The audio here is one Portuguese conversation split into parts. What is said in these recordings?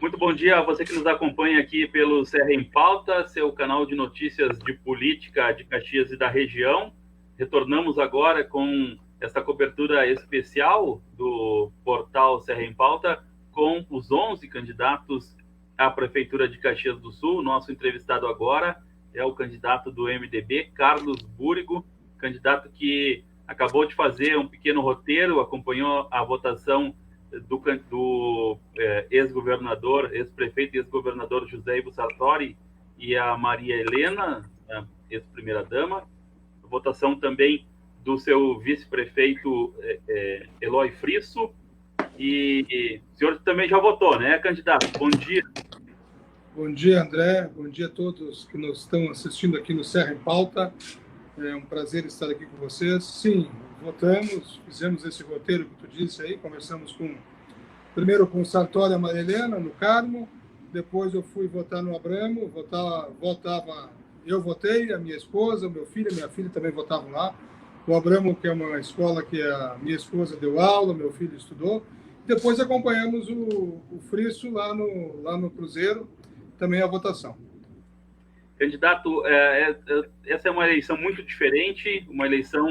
Muito bom dia a você que nos acompanha aqui pelo Serra em Pauta, seu canal de notícias de política de Caxias e da região. Retornamos agora com esta cobertura especial do portal Serra em Pauta, com os 11 candidatos à Prefeitura de Caxias do Sul. Nosso entrevistado agora é o candidato do MDB, Carlos Búrigo, candidato que acabou de fazer um pequeno roteiro, acompanhou a votação do ex-governador, ex-prefeito e ex-governador José Ivo Sartori e a Maria Helena, ex-primeira-dama. Votação também do seu vice-prefeito Eloy Frisso. E o senhor também já votou, né, candidato? Bom dia. Bom dia, André. Bom dia a todos que nos estão assistindo aqui no Serra em Pauta. É um prazer estar aqui com vocês. Sim, votamos, fizemos esse roteiro que tu disse aí, conversamos primeiro com o Sartori e a Maria Helena, no Carmo, depois eu fui votar no Abramo, eu votei, a minha esposa, meu filho, a minha filha também votavam lá. O Abramo, que é uma escola que a minha esposa deu aula, meu filho estudou. Depois acompanhamos o Frisso lá no Cruzeiro, também a votação. Candidato, essa é uma eleição muito diferente, uma eleição,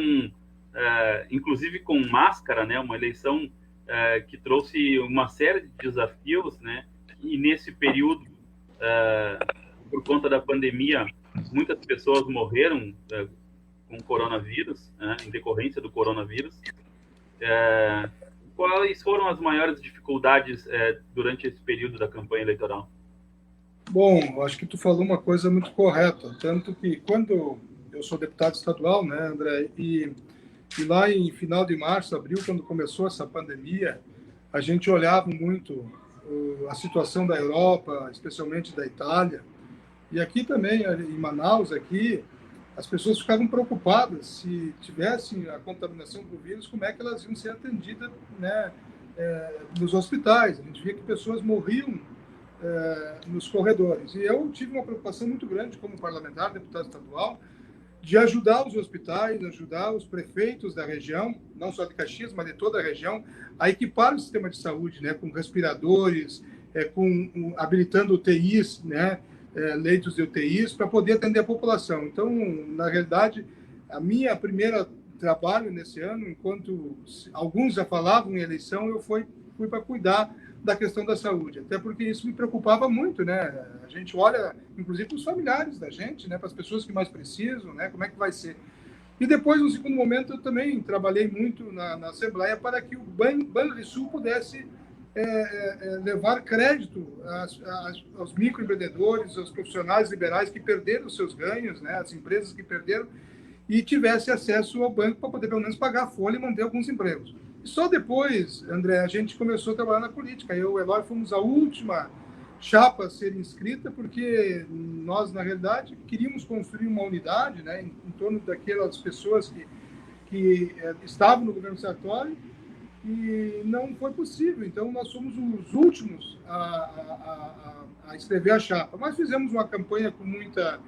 inclusive com máscara, né? Uma eleição que trouxe uma série de desafios, né? E nesse período, por conta da pandemia, muitas pessoas morreram com coronavírus, né? Em decorrência do coronavírus. Quais foram as maiores dificuldades durante esse período da campanha eleitoral? Bom, acho que tu falou uma coisa muito correta, tanto que quando eu sou deputado estadual, né, André, e lá em final de março, abril, quando começou essa pandemia, a gente olhava muito a situação da Europa, especialmente da Itália, e aqui também, em Manaus, aqui, as pessoas ficavam preocupadas se tivessem a contaminação do vírus, como é que elas iam ser atendidas, né, nos hospitais. A gente via que pessoas morriam nos corredores. E eu tive uma preocupação muito grande como parlamentar, deputado estadual, de ajudar os hospitais, ajudar os prefeitos da região, não só de Caxias, mas de toda a região, a equipar o sistema de saúde, né, com respiradores, habilitando UTIs, né, leitos de UTIs, para poder atender a população. Então, na realidade, a minha primeira trabalho nesse ano, enquanto alguns já falavam em eleição, eu fui para cuidar da questão da saúde, até porque isso me preocupava muito, né? A gente olha, inclusive, para os familiares da gente, né? Para as pessoas que mais precisam, né? Como é que vai ser? E depois, no segundo momento, eu também trabalhei muito na Assembleia para que o Banrisul pudesse levar crédito aos microempreendedores, aos profissionais liberais que perderam os seus ganhos, né? As empresas que perderam, e tivesse acesso ao banco para poder, pelo menos, pagar a folha e manter alguns empregos. Só depois, André, a gente começou a trabalhar na política. Eu e o Eloy fomos a última chapa a ser inscrita, porque nós, na realidade, queríamos construir uma unidade, né, em torno daquelas pessoas que estavam no governo Sartori, e não foi possível. Então, nós fomos os últimos a escrever a chapa. Mas fizemos uma campanha com muita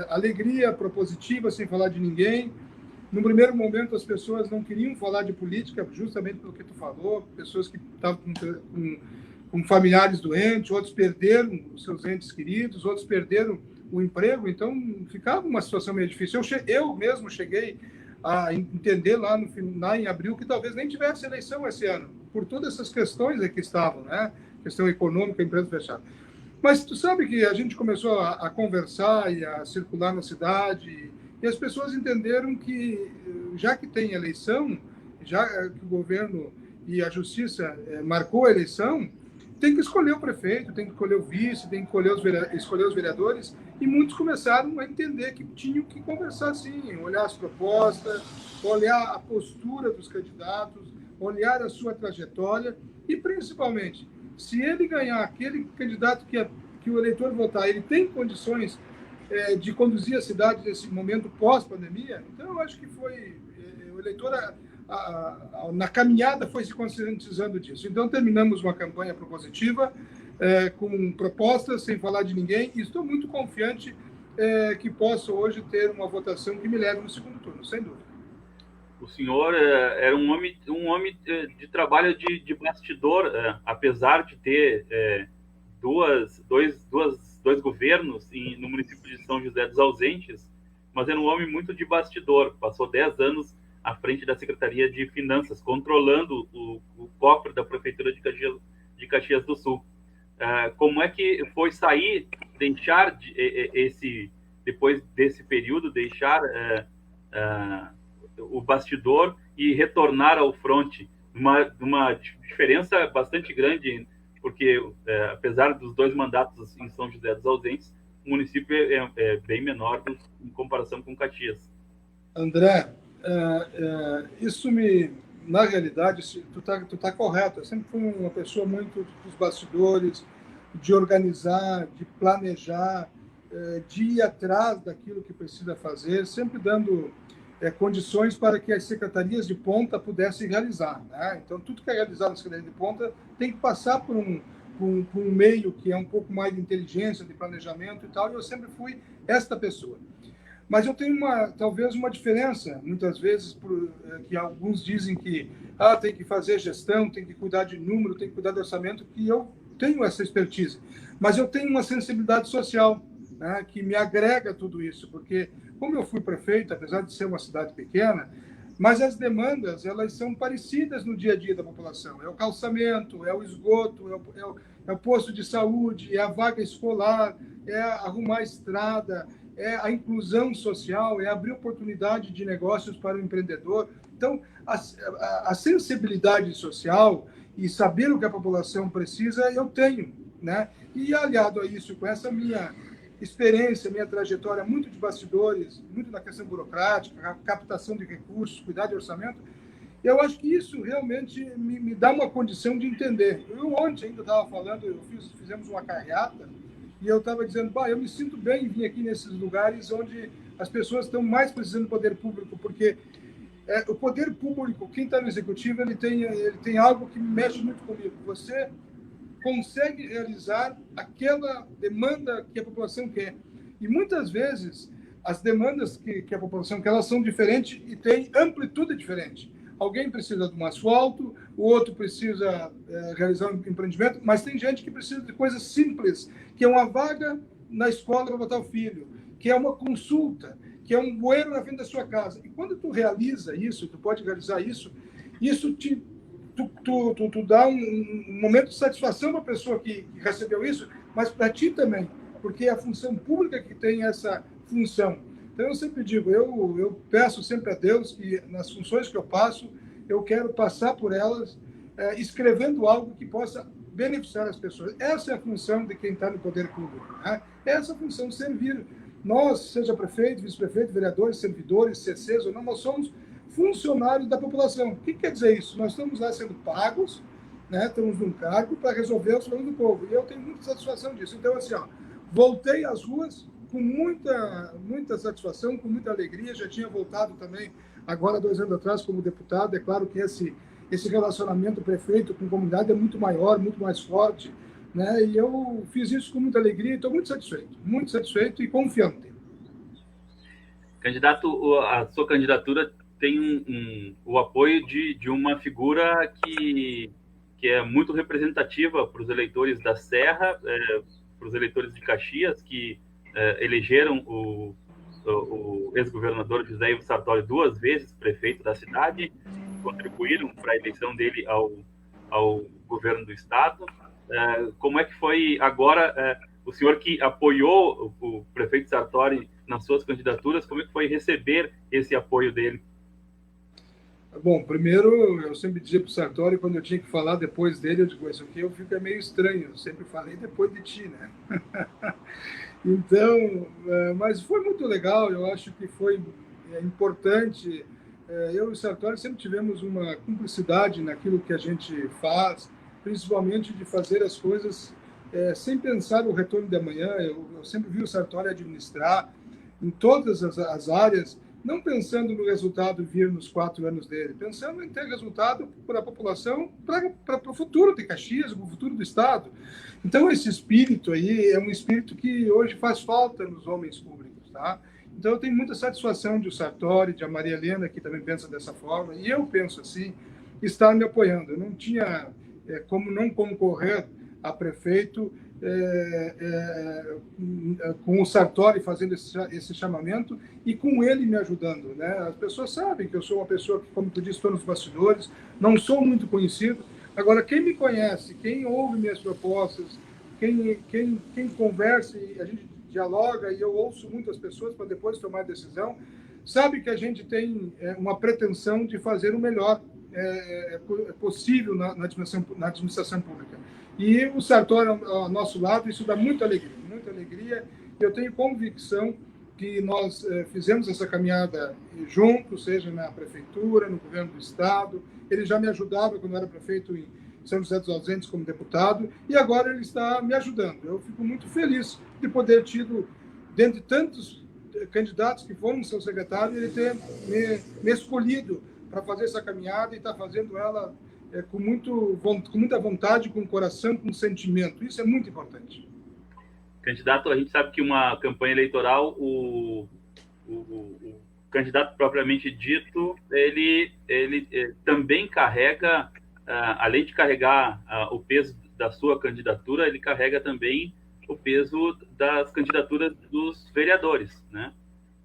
alegria, propositiva, sem falar de ninguém. No primeiro momento, as pessoas não queriam falar de política, justamente pelo que tu falou, pessoas que estavam com familiares doentes, outros perderam os seus entes queridos, outros perderam o emprego, então ficava uma situação meio difícil. Eu mesmo cheguei a entender lá em abril que talvez nem tivesse eleição esse ano, por todas essas questões que estavam, né? Questão econômica, empresa fechada. Mas tu sabe que a gente começou a conversar e a circular na cidade, e as pessoas entenderam que, já que tem eleição, já que o governo e a justiça marcou a eleição, tem que escolher o prefeito, tem que escolher o vice, tem que escolher os vereadores, e muitos começaram a entender que tinham que conversar sim, olhar as propostas, olhar a postura dos candidatos, olhar a sua trajetória, e principalmente, se ele ganhar, aquele candidato que o eleitor votar, ele tem condições de conduzir a cidade nesse momento pós-pandemia. Então, eu acho que o eleitor, na caminhada, foi se conscientizando disso. Então, terminamos uma campanha propositiva, com propostas, sem falar de ninguém, e estou muito confiante que possa hoje ter uma votação que me leve no segundo turno, sem dúvida. O senhor era um homem de trabalho de bastidor, apesar de ter dois governos no município de São José dos Ausentes, mas era um homem muito de bastidor. Passou 10 anos à frente da Secretaria de Finanças, controlando o cofre da Prefeitura de Caxias do Sul. Como é que foi sair, deixar depois desse período, deixar o bastidor e retornar ao fronte? Uma diferença bastante grande, porque apesar dos 2 mandatos em São José dos Ausentes, o município é bem menor em comparação com Caxias. André, isso na realidade, tu tá correto. Eu sempre fui uma pessoa muito dos bastidores, de organizar, de planejar, de ir atrás daquilo que precisa fazer, sempre dando condições para que as secretarias de ponta pudessem realizar, né? Então, tudo que é realizado na secretaria de ponta tem que passar por um meio que é um pouco mais de inteligência, de planejamento e tal, e eu sempre fui esta pessoa. Mas eu tenho talvez uma diferença, muitas vezes, que alguns dizem que tem que fazer gestão, tem que cuidar de número, tem que cuidar do orçamento, que eu tenho essa expertise. Mas eu tenho uma sensibilidade social, né, que me agrega tudo isso, porque como eu fui prefeito, apesar de ser uma cidade pequena, mas as demandas, elas são parecidas no dia a dia da população. É o calçamento, é o esgoto, é o posto de saúde, é a vaga escolar, é arrumar a estrada, é a inclusão social, é abrir oportunidade de negócios para o empreendedor. Então, a sensibilidade social e saber o que a população precisa, eu tenho, né? E aliado a isso, com essa minha experiência, minha trajetória muito de bastidores, muito na questão burocrática, captação de recursos, cuidar de orçamento, eu acho que isso realmente me dá uma condição de entender. Eu ontem ainda estava falando, fizemos uma carreata, e eu estava dizendo, eu me sinto bem em vir aqui nesses lugares onde as pessoas estão mais precisando do poder público, porque o poder público, quem está no executivo, ele tem algo que mexe muito comigo. Você consegue realizar aquela demanda que a população quer. E muitas vezes as demandas que a população quer, elas são diferentes e têm amplitude diferente. Alguém precisa de um asfalto, o outro precisa realizar um empreendimento, mas tem gente que precisa de coisas simples, que é uma vaga na escola para botar o filho, que é uma consulta, que é um bueiro na frente da sua casa. E quando tu realiza isso, tu pode realizar isso, isso tu dá um momento de satisfação para a pessoa que recebeu isso, mas para ti também, porque é a função pública que tem essa função. Então, eu sempre digo, eu peço sempre a Deus que, nas funções que eu passo, eu quero passar por elas escrevendo algo que possa beneficiar as pessoas. Essa é a função de quem está no poder público, né? Essa função de servir. Nós, seja prefeito, vice-prefeito, vereadores, servidores, CCs ou não, nós somos funcionários da população. O que quer dizer isso? Nós estamos lá sendo pagos, né? Estamos num cargo para resolver os problemas do povo. E eu tenho muita satisfação disso. Então, assim, voltei às ruas com muita satisfação, com muita alegria. Já tinha voltado também, agora 2 anos atrás, como deputado. É claro que esse relacionamento prefeito com comunidade é muito maior, muito mais forte, né? E eu fiz isso com muita alegria e estou muito satisfeito e confiante. Candidato, a sua candidatura tem o apoio de uma figura que é muito representativa para os eleitores da Serra, para os eleitores de Caxias, que elegeram o ex-governador José Ivo Sartori 2 vezes prefeito da cidade, contribuíram para a eleição dele ao governo do estado. Como é que foi agora, o senhor que apoiou o prefeito Sartori nas suas candidaturas, como é que foi receber esse apoio dele? Bom, primeiro, eu sempre dizia para o Sartori, quando eu tinha que falar depois dele, eu digo, isso aqui eu fico meio estranho, eu sempre falei depois de ti, né? Então, mas foi muito legal, eu acho que foi importante. Eu e o Sartori sempre tivemos uma cumplicidade naquilo que a gente faz, principalmente de fazer as coisas sem pensar no retorno de amanhã. Eu sempre vi o Sartori administrar em todas as áreas, não pensando no resultado vir nos 4 anos dele, pensando em ter resultado para a população, para o futuro de Caxias, para o futuro do Estado. Então, esse espírito aí é um espírito que hoje faz falta nos homens públicos, tá? Então, eu tenho muita satisfação de o Sartori, de a Maria Helena, que também pensa dessa forma, e eu penso assim, estar me apoiando. Eu não tinha como não concorrer a prefeito com o Sartori fazendo esse chamamento e com ele me ajudando, né? As pessoas sabem que eu sou uma pessoa que, como tu disse, estou nos bastidores, não sou muito conhecido. Agora, quem me conhece, quem ouve minhas propostas, quem conversa, e a gente dialoga e eu ouço muitas pessoas para depois tomar decisão, sabe que a gente tem uma pretensão de fazer o melhor possível na administração pública. E o Sartori ao nosso lado, isso dá muita alegria, muita alegria. Eu tenho convicção que nós fizemos essa caminhada juntos, seja na prefeitura, no governo do estado. Ele já me ajudava quando eu era prefeito em São José dos Ausentes como deputado, e agora ele está me ajudando. Eu fico muito feliz de poder tido, dentre tantos candidatos que foram seu secretário, ele ter me escolhido para fazer essa caminhada e estar fazendo ela com muita vontade, com coração, com sentimento. Isso é muito importante. Candidato, a gente sabe que uma campanha eleitoral, o candidato propriamente dito, ele também carrega, além de carregar o peso da sua candidatura, ele carrega também o peso das candidaturas dos vereadores, né?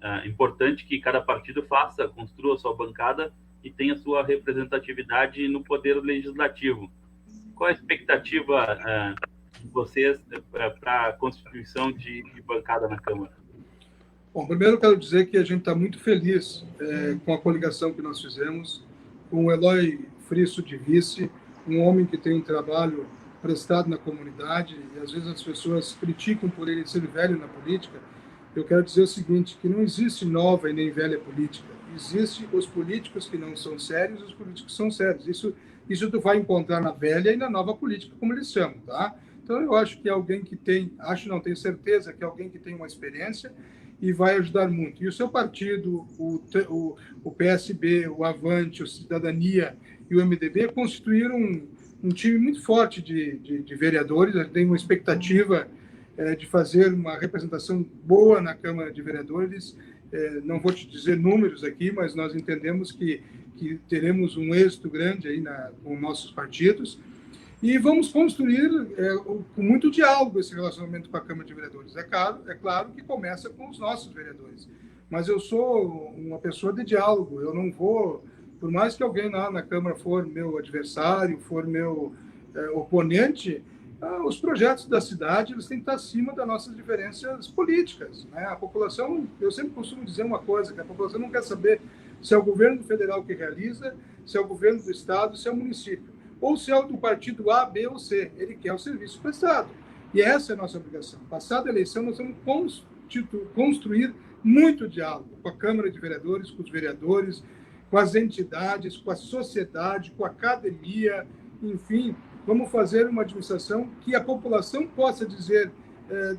É importante que cada partido construa a sua bancada e tenha sua representatividade no poder legislativo. Qual a expectativa de vocês para a constituição de bancada na Câmara? Bom, primeiro eu quero dizer que a gente está muito feliz com a coligação que nós fizemos, com o Eloy Frisso de vice, um homem que tem um trabalho prestado na comunidade, e às vezes as pessoas criticam por ele ser velho na política. Eu quero dizer o seguinte, que não existe nova e nem velha política. Existem os políticos que não são sérios e os políticos que são sérios. Isso tu vai encontrar na velha e na nova política, como eles chamam, tá? Então eu acho que alguém que tenho certeza que é alguém que tem uma experiência e vai ajudar muito. E o seu partido, o PSB, o Avante, o Cidadania e o MDB constituíram um time muito forte de vereadores. Tem uma expectativa de fazer uma representação boa na Câmara de Vereadores. Não vou te dizer números aqui, mas nós entendemos que teremos um êxito grande aí com nossos partidos. E vamos construir com muito diálogo esse relacionamento com a Câmara de Vereadores. É claro que começa com os nossos vereadores. Mas eu sou uma pessoa de diálogo. Eu não vou, por mais que alguém lá na Câmara for meu adversário, for meu oponente, os projetos da cidade eles têm que estar acima das nossas diferenças políticas, né? A população, eu sempre costumo dizer uma coisa, que a população não quer saber se é o governo federal que realiza, se é o governo do estado, se é o município, ou se é o do partido A, B ou C. Ele quer o serviço prestado. E essa é a nossa obrigação. Passada a eleição, nós vamos construir muito diálogo com a Câmara de Vereadores, com os vereadores, com as entidades, com a sociedade, com a academia, enfim, vamos fazer uma administração que a população possa dizer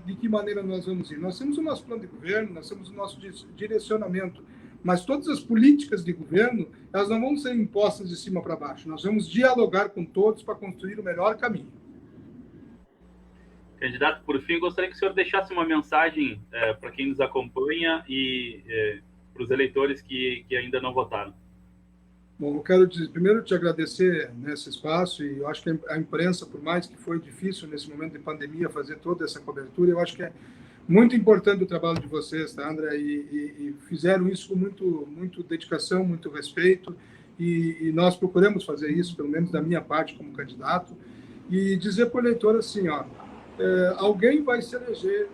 de que maneira nós vamos ir. Nós temos o nosso plano de governo, nós temos o nosso direcionamento, mas todas as políticas de governo, elas não vão ser impostas de cima para baixo. Nós vamos dialogar com todos para construir o melhor caminho. Candidato, por fim, gostaria que o senhor deixasse uma mensagem para quem nos acompanha e para os eleitores que ainda não votaram. Bom, eu quero primeiro te agradecer nesse espaço, e eu acho que a imprensa, por mais que foi difícil nesse momento de pandemia fazer toda essa cobertura, eu acho que é muito importante o trabalho de vocês, tá, André? E fizeram isso com muito dedicação, muito respeito, e nós procuramos fazer isso, pelo menos da minha parte como candidato, e dizer para o eleitor assim, alguém vai se eleger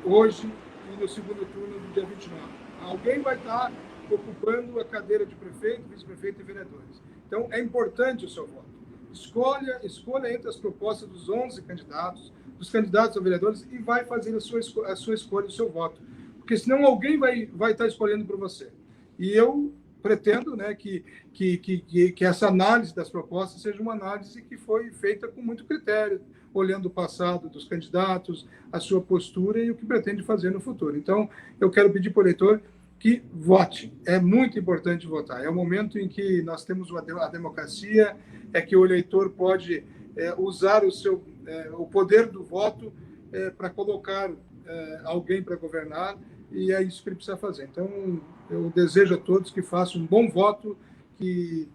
hoje e no segundo turno do dia 29. Alguém vai estar ocupando a cadeira de prefeito, vice-prefeito e vereadores. Então, é importante o seu voto. Escolha entre as propostas dos 11 candidatos, dos candidatos a vereadores, e vai fazer a sua escolha, o seu voto. Porque senão alguém vai estar escolhendo por você. E eu pretendo, né, que essa análise das propostas seja uma análise que foi feita com muito critério, olhando o passado dos candidatos, a sua postura e o que pretende fazer no futuro. Então, eu quero pedir para o eleitor que vote. É muito importante votar. É o momento em que nós temos a democracia, é que o eleitor pode usar o poder do voto para colocar alguém para governar, e é isso que ele precisa fazer. Então, eu desejo a todos que façam um bom voto, que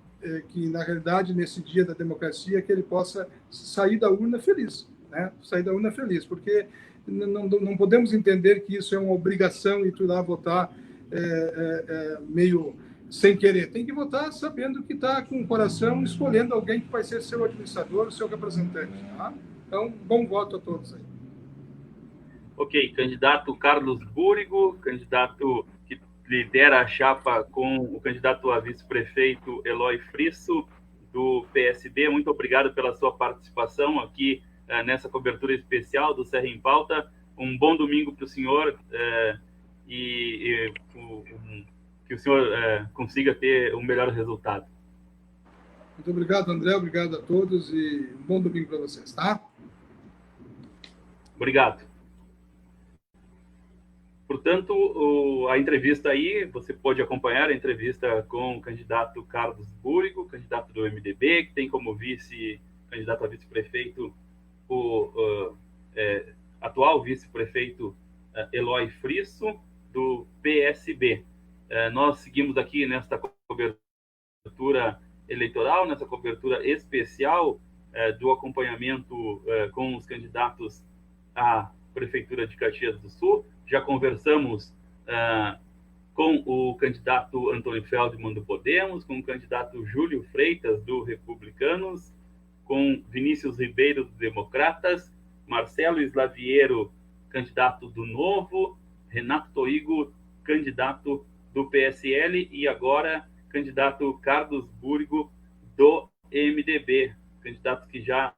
na realidade, nesse dia da democracia, que ele possa sair da urna feliz. né? Sair da urna feliz, porque não podemos entender que isso é uma obrigação e tu ir lá votar meio sem querer. Tem que votar sabendo que está com o coração escolhendo alguém que vai ser seu administrador, seu representante. Tá? Então, bom voto a todos aí. Ok, candidato Carlos Búrigo, candidato que lidera a chapa com o candidato a vice-prefeito Eloy Frisso, do PSD. Muito obrigado pela sua participação aqui nessa cobertura especial do Serra em Pauta. Um bom domingo para o senhor que o senhor consiga ter um melhor resultado. Muito obrigado, André. Obrigado a todos e um bom domingo para vocês, tá? Obrigado. Portanto, a entrevista aí, você pode acompanhar a entrevista com o candidato Carlos Búrigo, candidato do MDB, que tem como candidato a vice-prefeito o atual vice-prefeito Eloy Frisso, do PSB. Nós seguimos aqui nesta cobertura eleitoral, nessa cobertura especial do acompanhamento com os candidatos à Prefeitura de Caxias do Sul. Já conversamos com o candidato Antônio Feldman do Podemos, com o candidato Júlio Freitas do Republicanos, com Vinícius Ribeiro do Democratas, Marcelo Slaviero, candidato do Novo, Renato Toigo, candidato do PSL e agora candidato Carlos Búrigo do MDB, candidatos que já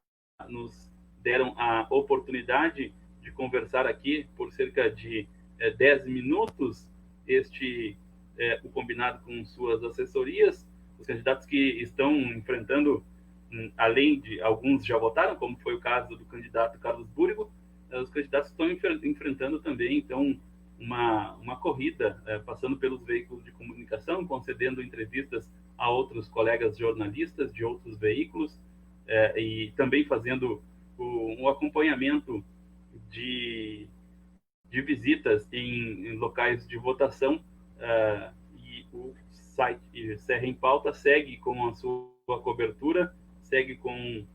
nos deram a oportunidade de conversar aqui por cerca de 10 minutos, o combinado com suas assessorias. Os candidatos que estão enfrentando, além de alguns já votaram, como foi o caso do candidato Carlos Búrigo, os candidatos estão enfrentando também, então, uma corrida, passando pelos veículos de comunicação, concedendo entrevistas a outros colegas jornalistas de outros veículos, e também fazendo um acompanhamento de visitas em locais de votação, e o site Serra em Pauta segue com a sua cobertura, segue com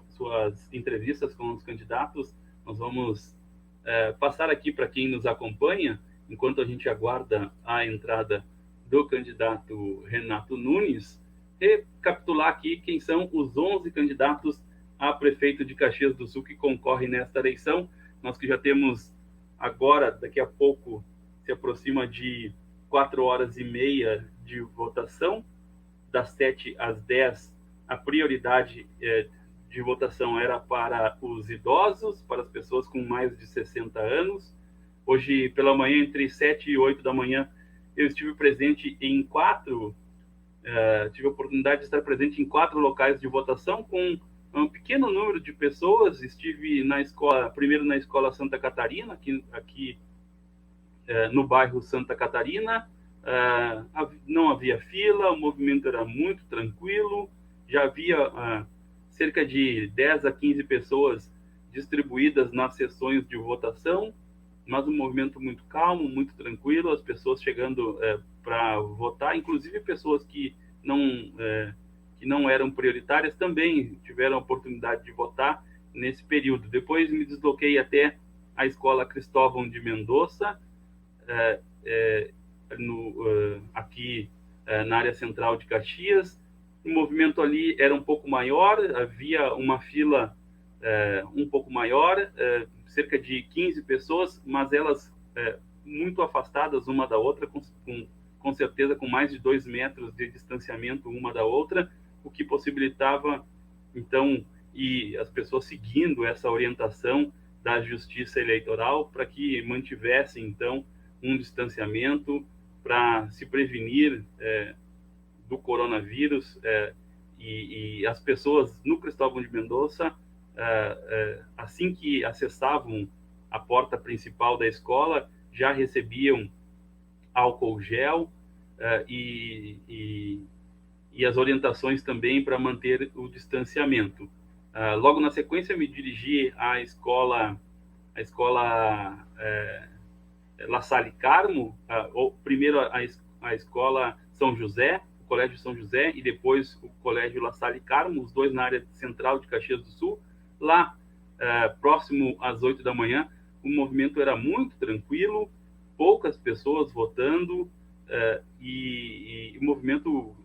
suas entrevistas com os candidatos. Nós vamos passar aqui para quem nos acompanha, enquanto a gente aguarda a entrada do candidato Renato Nunes, recapitular aqui quem são os 11 candidatos a prefeito de Caxias do Sul que concorrem nesta eleição. Nós que já temos agora, daqui a pouco, se aproxima de 4h30 de votação. Das 7 às 10, a prioridade de votação era para os idosos, para as pessoas com mais de 60 anos. Hoje, pela manhã, entre 7 e 8 da manhã, eu estive presente em tive a oportunidade de estar presente em 4 locais de votação, com um pequeno número de pessoas. Estive primeiro na Escola Santa Catarina, aqui no bairro Santa Catarina. Não havia fila, o movimento era muito tranquilo, já havia cerca de 10 a 15 pessoas distribuídas nas sessões de votação, mas um movimento muito calmo, muito tranquilo, as pessoas chegando para votar, inclusive pessoas que não eram prioritárias também tiveram a oportunidade de votar nesse período. Depois me desloquei até a Escola Cristóvão de Mendonça, aqui na área central de Caxias. O movimento ali era um pouco maior, havia uma fila um pouco maior, cerca de 15 pessoas, mas elas muito afastadas uma da outra, com certeza com mais de 2 metros de distanciamento uma da outra, o que possibilitava, então, e as pessoas seguindo essa orientação da Justiça Eleitoral para que mantivessem, então, um distanciamento para se prevenir do coronavírus, e as pessoas no Cristóvão de Mendonça, assim que acessavam a porta principal da escola, já recebiam álcool gel e as orientações também para manter o distanciamento. Logo na sequência, me dirigi à escola La Salle Carmo, primeiro a escola São José, o Colégio São José, e depois o Colégio La Salle Carmo, os dois na área central de Caxias do Sul. Lá próximo às 8 da manhã, o movimento era muito tranquilo, poucas pessoas votando, e um movimento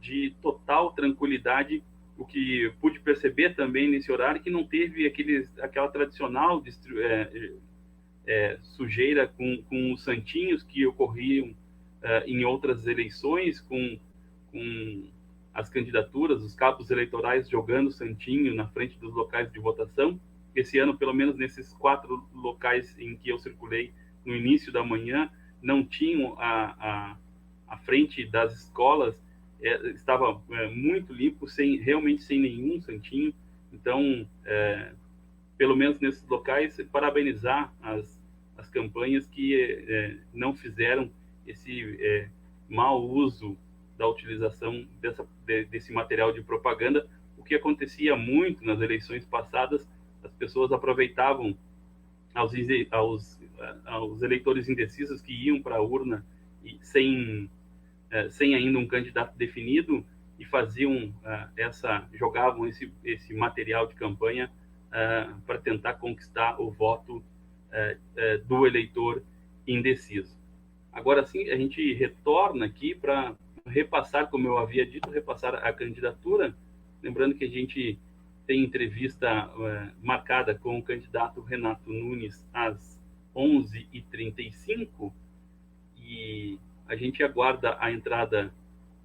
de total tranquilidade. O que pude perceber também nesse horário que não teve aquela tradicional sujeira com os santinhos que ocorriam em outras eleições, com as candidaturas, os cabos eleitorais jogando santinho na frente dos locais de votação. Esse ano, pelo menos nesses 4 locais em que eu circulei no início da manhã, não tinham a frente das escolas, estava muito limpo, realmente sem nenhum santinho. Então, pelo menos nesses locais, parabenizar as campanhas que não fizeram esse mau uso da utilização desse material de propaganda. O que acontecia muito nas eleições passadas, as pessoas aproveitavam aos eleitores indecisos que iam para a urna sem ainda um candidato definido, e jogavam esse material de campanha para tentar conquistar o voto do eleitor indeciso. Agora sim, a gente retorna aqui para repassar, como eu havia dito, repassar a candidatura, lembrando que a gente tem entrevista marcada com o candidato Renato Nunes às 11h35, e a gente aguarda a entrada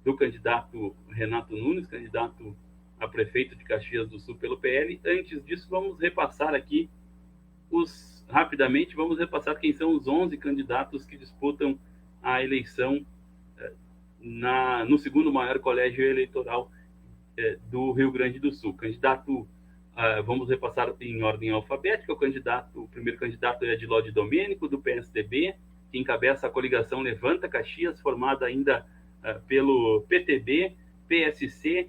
do candidato Renato Nunes, candidato a prefeito de Caxias do Sul pelo PL. Antes disso, vamos repassar aqui rapidamente, vamos repassar quem são os 11 candidatos que disputam a eleição no segundo maior colégio eleitoral do Rio Grande do Sul. Candidato, vamos repassar em ordem alfabética. O primeiro candidato é Adiló de Domênico, do PSDB, que encabeça a coligação Levanta Caxias, formada ainda pelo PTB, PSC,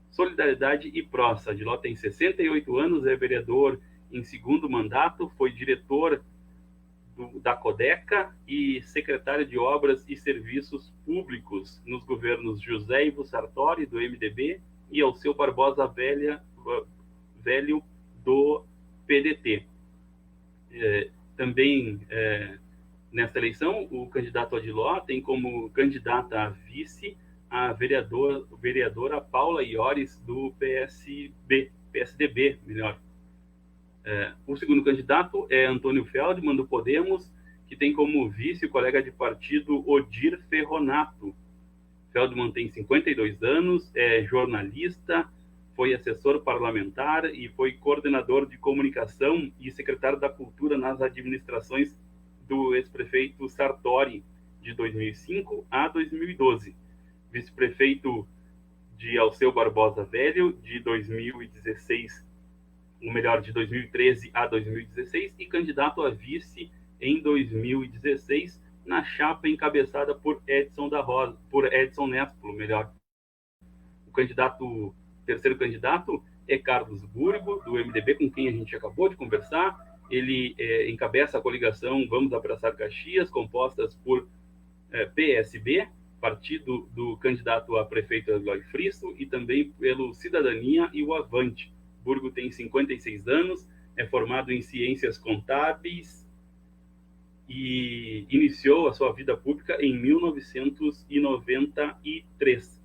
Solidariedade e PROS. Adiló tem 68 anos, é vereador em segundo mandato, foi diretor da Codeca e secretário de Obras e Serviços Públicos nos governos José Ivo Sartori, do MDB, e Alceu Barbosa Velho, do PDT. Também, nesta eleição, o candidato Adiló tem como candidata a vice a vereadora Paula Iores, do PSDB, melhor. O segundo candidato é Antônio Feldman, do Podemos, que tem como vice o colega de partido Odir Ferronato. Feldman tem 52 anos, é jornalista, foi assessor parlamentar e foi coordenador de comunicação e secretário da Cultura nas administrações do ex-prefeito Sartori, de 2005 a 2012. Vice-prefeito de Alceu Barbosa Velho, de 2016, de 2013 a 2016, e candidato a vice em 2016, na chapa encabeçada por Edson Nespolo, melhor. O terceiro candidato é Carlos Burgo, do MDB, com quem a gente acabou de conversar. Ele encabeça a coligação Vamos Abraçar Caxias, compostas por PSB, partido do candidato a prefeito Eloy Fristo, e também pelo Cidadania e o Avante. Burgo tem 56 anos, é formado em Ciências Contábeis e iniciou a sua vida pública em 1993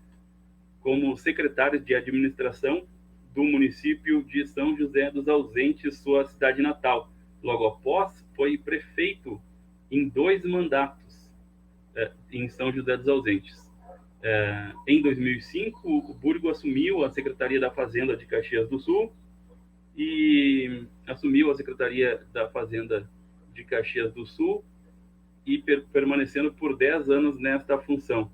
como secretário de administração do município de São José dos Ausentes, sua cidade natal. Logo após, foi prefeito em 2 mandatos em São José dos Ausentes. Em 2005, o Burgo assumiu a Secretaria da Fazenda de Caxias do Sul e permanecendo por 10 anos nesta função.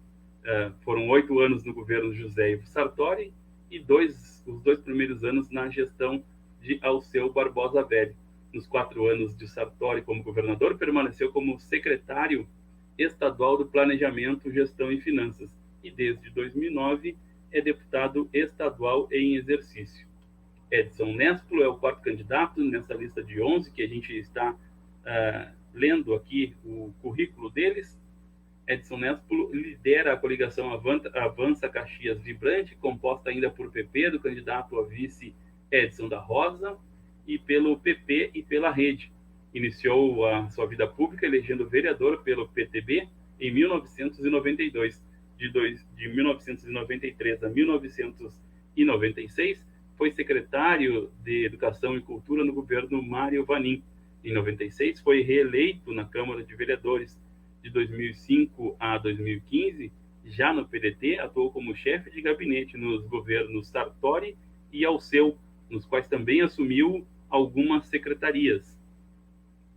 Foram 8 anos no governo José Ivo Sartori e os 2 primeiros anos na gestão de Alceu Barbosa Velho. Nos 4 anos de Sartori como governador, permaneceu como secretário estadual do Planejamento, Gestão e Finanças, e desde 2009 é deputado estadual em exercício. Edson Nespolo é o 4º candidato nessa lista de 11, que a gente está lendo aqui o currículo deles. Edson Nespolo lidera a coligação Avança Caxias Vibrante, composta ainda por PP, do candidato a vice Edson da Rosa, e pelo PP e pela Rede. Iniciou a sua vida pública elegendo vereador pelo PTB em 1992. De 1993 a 1996, foi secretário de Educação e Cultura no governo Mário Vanim. Em 96, foi reeleito na Câmara de Vereadores. De 2005 a 2015, já no PDT, atuou como chefe de gabinete nos governos Sartori e Alceu, nos quais também assumiu algumas secretarias.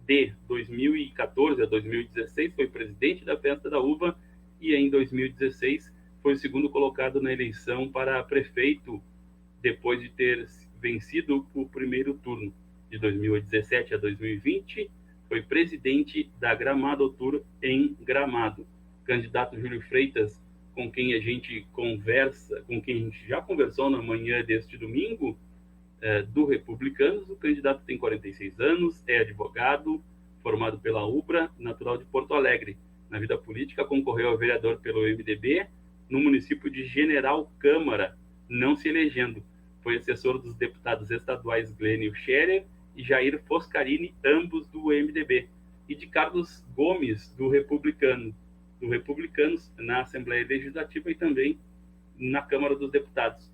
De 2014 a 2016, foi presidente da Festa da Uva e em 2016 foi o segundo colocado na eleição para prefeito, depois de ter vencido o primeiro turno. De 2017 a 2020, foi presidente da Gramado Tour em Gramado. Candidato Júlio Freitas, com quem a gente já conversou na manhã deste domingo, do Republicanos. O candidato tem 46 anos, é advogado, formado pela UBRA, natural de Porto Alegre. Na vida política, concorreu a vereador pelo MDB no município de General Câmara, não se elegendo. Foi assessor dos deputados estaduais Glênio Scherer e Jair Foscarini, ambos do MDB, e de Carlos Gomes, do Republicanos, na Assembleia Legislativa e também na Câmara dos Deputados.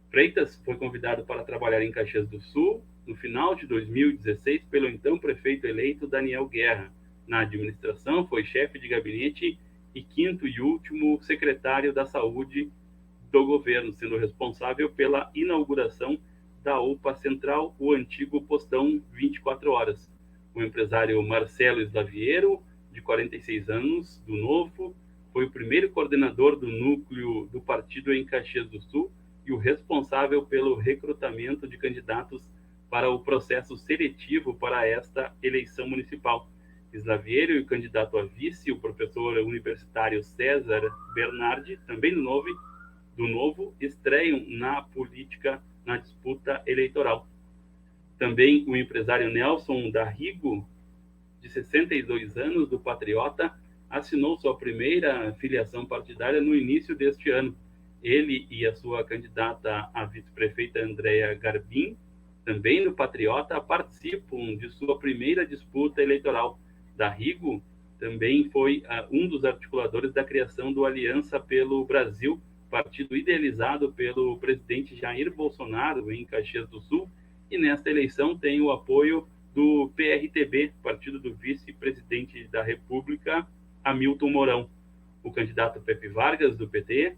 Freitas foi convidado para trabalhar em Caxias do Sul no final de 2016 pelo então prefeito eleito Daniel Guerra. Na administração, foi chefe de gabinete e quinto e último secretário da Saúde do governo, sendo responsável pela inauguração da UPA Central, o antigo postão 24 horas. O empresário Marcelo Slaviero, de 46 anos, do Novo, foi o primeiro coordenador do núcleo do partido em Caxias do Sul e o responsável pelo recrutamento de candidatos para o processo seletivo para esta eleição municipal. Slaviero e o candidato a vice, o professor universitário César Bernardi, também do Novo, estreiam na política na disputa eleitoral. Também o empresário Nelson Darrigo, de 62 anos, do Patriota, assinou sua primeira filiação partidária no início deste ano. Ele e a sua candidata a vice-prefeita Andréa Garbim, também do Patriota, participam de sua primeira disputa eleitoral. Darrigo também foi um dos articuladores da criação do Aliança pelo Brasil, partido idealizado pelo presidente Jair Bolsonaro em Caxias do Sul, e nesta eleição tem o apoio do PRTB, partido do vice-presidente da República, Hamilton Mourão. O candidato Pepe Vargas, do PT,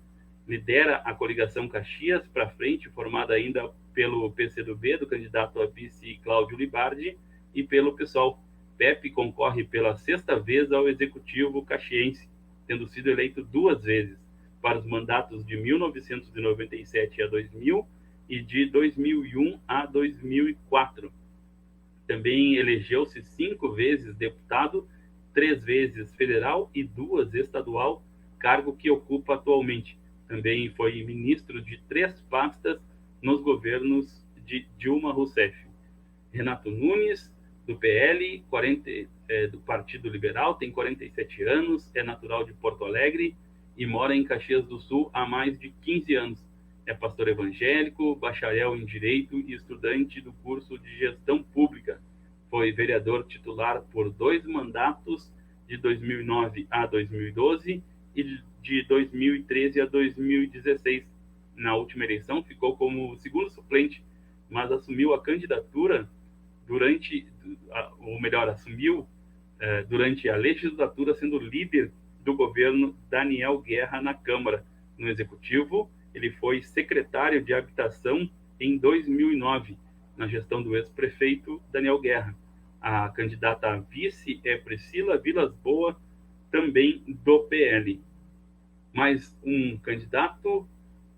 lidera a coligação Caxias para Frente, formada ainda pelo PCdoB, do candidato a vice Cláudio Libardi, e pelo PSOL. Pepe concorre pela sexta vez ao Executivo caxiense, tendo sido eleito 2 vezes, para os mandatos de 1997 a 2000 e de 2001 a 2004. Também elegeu-se 5 vezes deputado, 3 vezes federal e 2 estadual, cargo que ocupa atualmente. Também foi ministro de 3 pastas nos governos de Dilma Rousseff. Renato Nunes, do PL, do Partido Liberal, tem 47 anos, é natural de Porto Alegre e mora em Caxias do Sul há mais de 15 anos. É pastor evangélico, bacharel em Direito e estudante do curso de Gestão Pública. Foi vereador titular por 2 mandatos, de 2009 a 2012 e de 2013 a 2016. Na última eleição, ficou como segundo suplente, mas assumiu a candidatura assumiu durante a legislatura, sendo líder do governo Daniel Guerra na Câmara. No Executivo, ele foi secretário de Habitação em 2009, na gestão do ex-prefeito Daniel Guerra. A candidata a vice é Priscila Vilas Boa, também do PL. Mais um candidato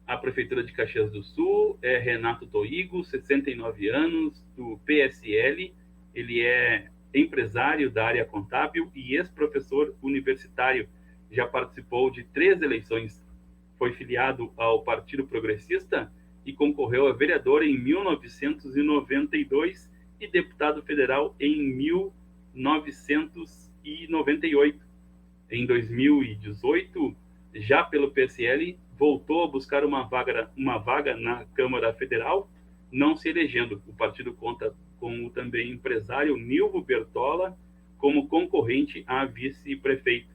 à Prefeitura de Caxias do Sul é Renato Toigo, 69 anos, do PSL. Ele é empresário da área contábil e ex-professor universitário. Já participou de 3 eleições. Foi filiado ao Partido Progressista e concorreu a vereador em 1992 e deputado federal em 1998. Em 2018, já pelo PSL, voltou a buscar uma vaga na Câmara Federal, não se elegendo. O partido conta com o também empresário Nilvo Bertola como concorrente a vice-prefeito.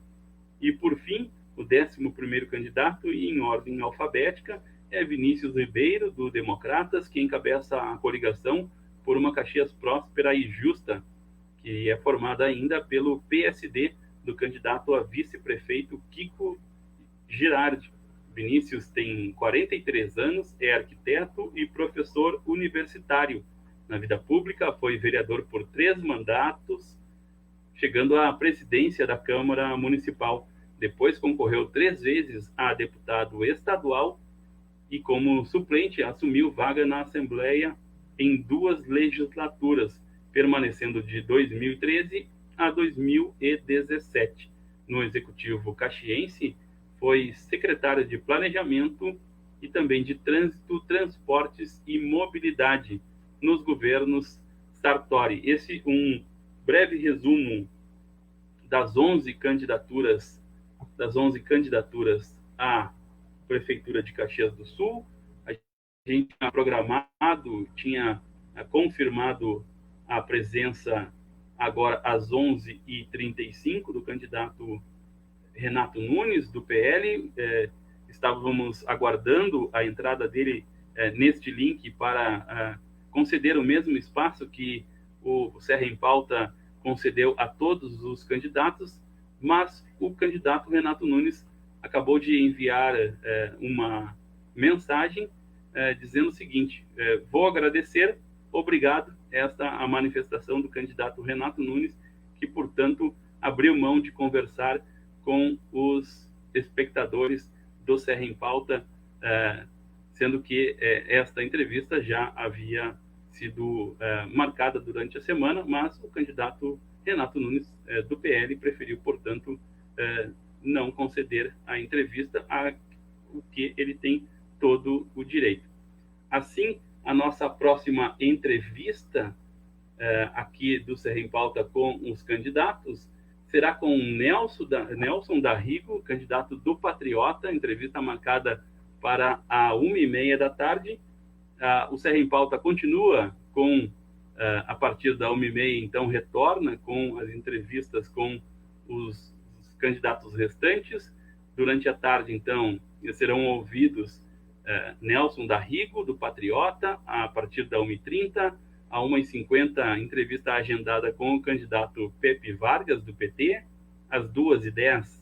E, por fim, o 11º candidato, e em ordem alfabética, é Vinícius Ribeiro, do Democratas, que encabeça a coligação por uma Caxias próspera e justa, que é formada ainda pelo PSD, do candidato a vice-prefeito Kiko Girardi. Vinícius tem 43 anos, é arquiteto e professor universitário. Na vida pública, foi vereador por 3 mandatos, chegando à presidência da Câmara Municipal. Depois concorreu 3 vezes a deputado estadual e, como suplente, assumiu vaga na Assembleia em 2 legislaturas, permanecendo de 2013 a 2017. No Executivo caxiense, foi secretário de Planejamento e também de Trânsito, Transportes e Mobilidade nos governos Sartori. Esse um breve resumo das 11 candidaturas à Prefeitura de Caxias do Sul. A gente tinha programado, tinha confirmado a presença agora às 11h35 do candidato Renato Nunes, do PL. Estávamos aguardando a entrada dele neste link para conceder o mesmo espaço que o Serra em Pauta concedeu a todos os candidatos, mas o candidato Renato Nunes acabou de enviar uma mensagem dizendo o seguinte: vou agradecer, obrigado. Esta a manifestação do candidato Renato Nunes, que, portanto, abriu mão de conversar com os espectadores do Serra em Pauta, sendo que esta entrevista já havia sido marcada durante a semana, mas o candidato Renato Nunes, do PL, preferiu, portanto, não conceder a entrevista, o que ele tem todo o direito. Assim, a nossa próxima entrevista aqui do Serra em Pauta com os candidatos será com Nelson Darrigo, candidato do Patriota, entrevista marcada para a 1h30 da tarde. O Serra em Pauta continua a partir da 1h30, então retorna com as entrevistas com os candidatos restantes. Durante a tarde, então, serão ouvidos Nelson Darrigo, do Patriota, a partir da 1h30, a 1h50, entrevista agendada com o candidato Pepe Vargas, do PT. Às 2h10,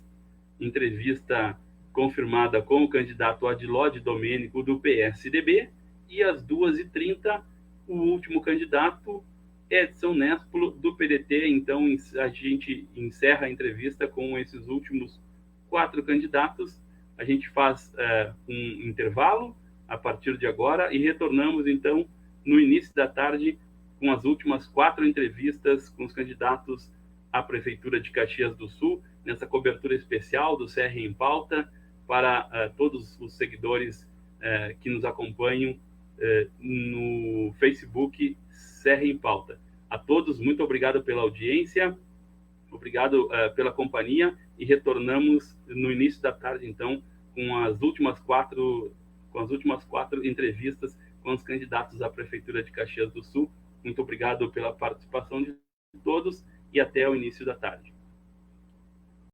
entrevista confirmada com o candidato Adilode Domênico, do PSDB. E às 2h30, o último candidato, Edson Nespolo, do PDT. Então, a gente encerra a entrevista com esses últimos 4 candidatos. A gente faz um intervalo a partir de agora e retornamos, então, no início da tarde, com as últimas 4 entrevistas com os candidatos à Prefeitura de Caxias do Sul, nessa cobertura especial do Serra em Pauta, para todos os seguidores que nos acompanham no Facebook Serra em Pauta. A todos, muito obrigado pela audiência, obrigado pela companhia, e retornamos no início da tarde, então, com as últimas 4 entrevistas com os candidatos à Prefeitura de Caxias do Sul. Muito obrigado pela participação de todos e até o início da tarde.